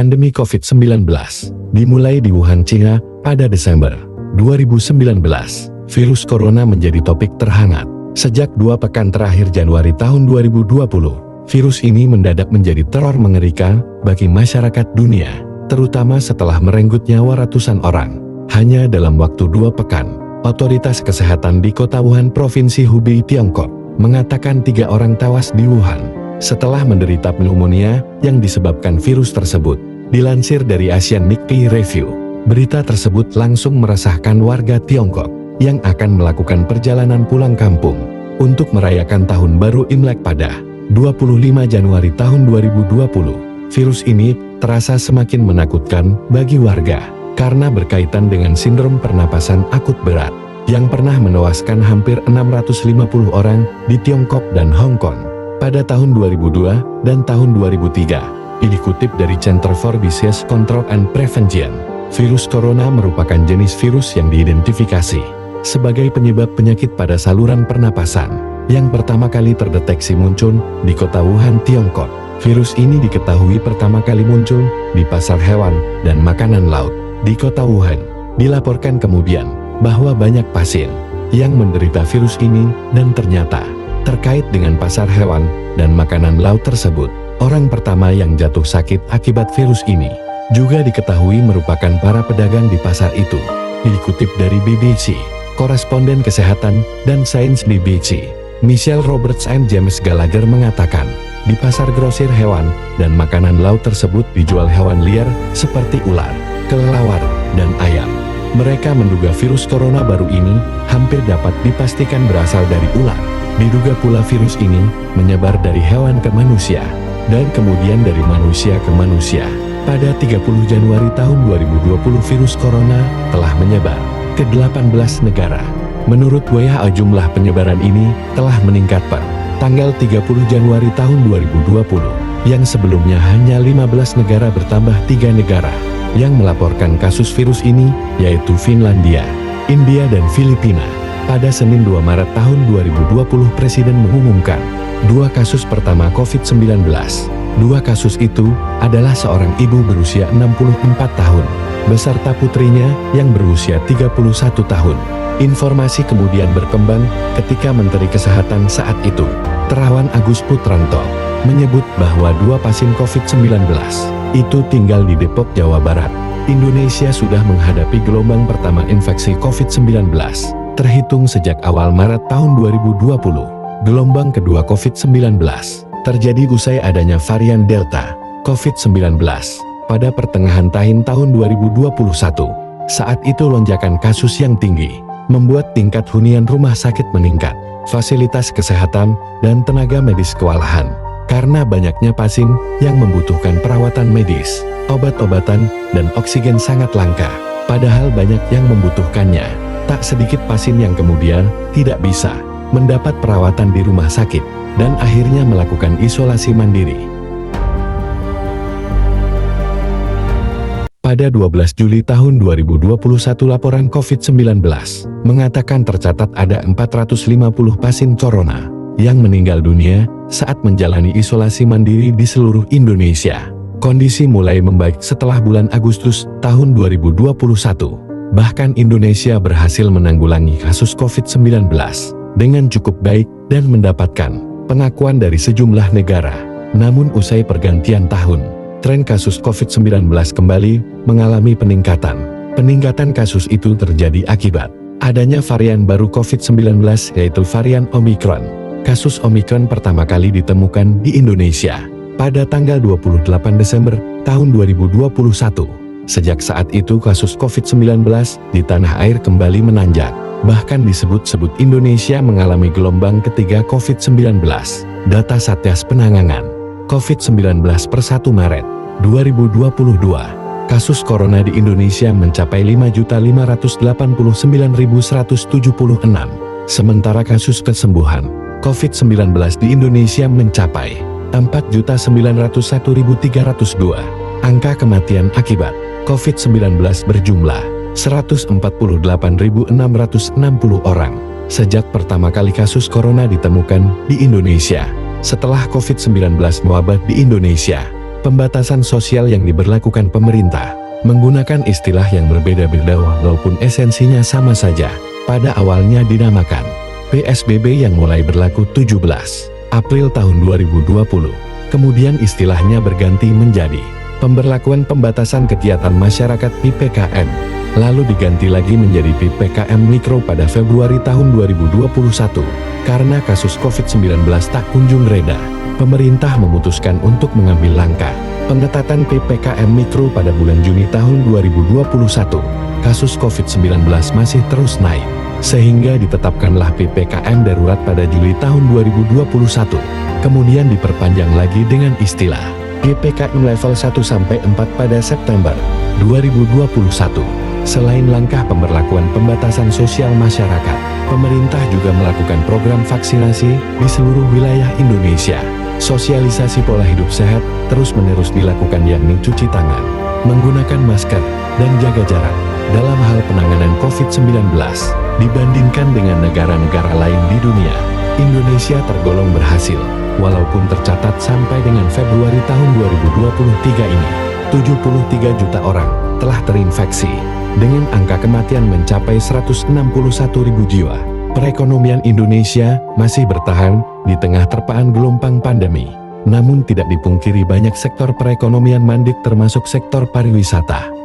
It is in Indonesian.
pandemi COVID-19 dimulai di Wuhan, China pada Desember 2019. Virus corona menjadi topik terhangat. Sejak 2 pekan terakhir Januari tahun 2020, virus ini mendadak menjadi teror mengerikan bagi masyarakat dunia, terutama setelah merenggut nyawa ratusan orang. Hanya dalam waktu 2 pekan, otoritas kesehatan di kota Wuhan, Provinsi Hubei, Tiongkok, mengatakan 3 orang tewas di Wuhan setelah menderita pneumonia yang disebabkan virus tersebut. Dilansir dari Asian Weekly Review, berita tersebut langsung meresahkan warga Tiongkok yang akan melakukan perjalanan pulang kampung untuk merayakan Tahun Baru Imlek pada 25 Januari tahun 2020. Virus ini terasa semakin menakutkan bagi warga karena berkaitan dengan sindrom pernapasan akut berat yang pernah menewaskan hampir 650 orang di Tiongkok dan Hong Kong pada tahun 2002 dan tahun 2003. Dikutip dari Center for Disease Control and Prevention, virus corona merupakan jenis virus yang diidentifikasi sebagai penyebab penyakit pada saluran pernapasan yang pertama kali terdeteksi muncul di kota Wuhan, Tiongkok. Virus ini diketahui pertama kali muncul di pasar hewan dan makanan laut di kota Wuhan. Dilaporkan kemudian bahwa banyak pasien yang menderita virus ini dan ternyata terkait dengan pasar hewan dan makanan laut tersebut. Orang pertama yang jatuh sakit akibat virus ini juga diketahui merupakan para pedagang di pasar itu. Dikutip dari BBC, koresponden kesehatan dan sains BBC, Michelle Roberts and James Gallagher mengatakan, di pasar grosir hewan dan makanan laut tersebut dijual hewan liar seperti ular, kelelawar, dan ayam. Mereka menduga virus corona baru ini hampir dapat dipastikan berasal dari ular. Diduga pula virus ini menyebar dari hewan ke manusia, dan kemudian dari manusia ke manusia. Pada 30 Januari tahun 2020 virus corona telah menyebar ke 18 negara. Menurut WHO jumlah penyebaran ini telah meningkat per tanggal 30 Januari tahun 2020, yang sebelumnya hanya 15 negara bertambah 3 negara yang melaporkan kasus virus ini, yaitu Finlandia, India dan Filipina. Pada Senin 2 Maret tahun 2020 Presiden mengumumkan 2 kasus pertama COVID-19. 2 kasus itu adalah seorang ibu berusia 64 tahun, beserta putrinya yang berusia 31 tahun. Informasi kemudian berkembang ketika Menteri Kesehatan saat itu, Terawan Agus Putranto, menyebut bahwa 2 pasien COVID-19 itu tinggal di Depok, Jawa Barat. Indonesia sudah menghadapi gelombang pertama infeksi COVID-19. Terhitung sejak awal Maret tahun 2020, gelombang kedua COVID-19 terjadi usai adanya varian Delta COVID-19 pada pertengahan tahun 2021. Saat itu lonjakan kasus yang tinggi membuat tingkat hunian rumah sakit meningkat, fasilitas kesehatan dan tenaga medis kewalahan karena banyaknya pasien yang membutuhkan perawatan medis, obat-obatan, dan oksigen sangat langka. Padahal banyak yang membutuhkannya. Tak sedikit pasien yang kemudian tidak bisa mendapat perawatan di rumah sakit dan akhirnya melakukan isolasi mandiri. Pada 12 Juli tahun 2021 laporan COVID-19 mengatakan tercatat ada 450 pasien corona yang meninggal dunia saat menjalani isolasi mandiri di seluruh Indonesia. Kondisi mulai membaik setelah bulan Agustus tahun 2021. Bahkan Indonesia berhasil menanggulangi kasus COVID-19 dengan cukup baik dan mendapatkan pengakuan dari sejumlah negara. Namun usai pergantian tahun, tren kasus COVID-19 kembali mengalami peningkatan. Peningkatan kasus itu terjadi akibat adanya varian baru COVID-19 yaitu varian Omicron. Kasus Omicron pertama kali ditemukan di Indonesia pada tanggal 28 Desember tahun 2021. Sejak saat itu kasus COVID-19 di tanah air kembali menanjak. Bahkan disebut-sebut Indonesia mengalami gelombang ketiga COVID-19. Data Satgas Penanganan COVID-19 per 1 Maret 2022, kasus corona di Indonesia mencapai 5.589.176. Sementara kasus kesembuhan COVID-19 di Indonesia mencapai 4.901.302. Angka kematian akibat COVID-19 berjumlah 148.660 orang sejak pertama kali kasus corona ditemukan di Indonesia. Setelah COVID-19 mewabah di Indonesia, Pembatasan sosial yang diberlakukan pemerintah menggunakan istilah yang berbeda-beda walaupun esensinya sama saja. Pada awalnya dinamakan PSBB yang mulai berlaku 17 April tahun 2020. Kemudian istilahnya berganti menjadi Pemberlakuan Pembatasan Kegiatan Masyarakat (PPKM). Lalu diganti lagi menjadi PPKM Mikro pada Februari tahun 2021. Karena kasus COVID-19 tak kunjung reda, pemerintah memutuskan untuk mengambil langkah pengetatan PPKM Mikro pada bulan Juni tahun 2021. Kasus COVID-19 masih terus naik, sehingga ditetapkanlah PPKM darurat pada Juli tahun 2021. Kemudian diperpanjang lagi dengan istilah PPKM level 1-4 pada September 2021. Selain langkah pemberlakuan pembatasan sosial masyarakat, pemerintah juga melakukan program vaksinasi di seluruh wilayah Indonesia. Sosialisasi pola hidup sehat terus-menerus dilakukan, yakni cuci tangan, menggunakan masker, dan jaga jarak. Dalam hal penanganan COVID-19, dibandingkan dengan negara-negara lain di dunia, Indonesia tergolong berhasil. Walaupun tercatat sampai dengan Februari tahun 2023 ini, 73 juta orang telah terinfeksi, dengan angka kematian mencapai 161.000 jiwa. Perekonomian Indonesia masih bertahan di tengah terpaan gelombang pandemi. Namun tidak dipungkiri banyak sektor perekonomian mandek termasuk sektor pariwisata.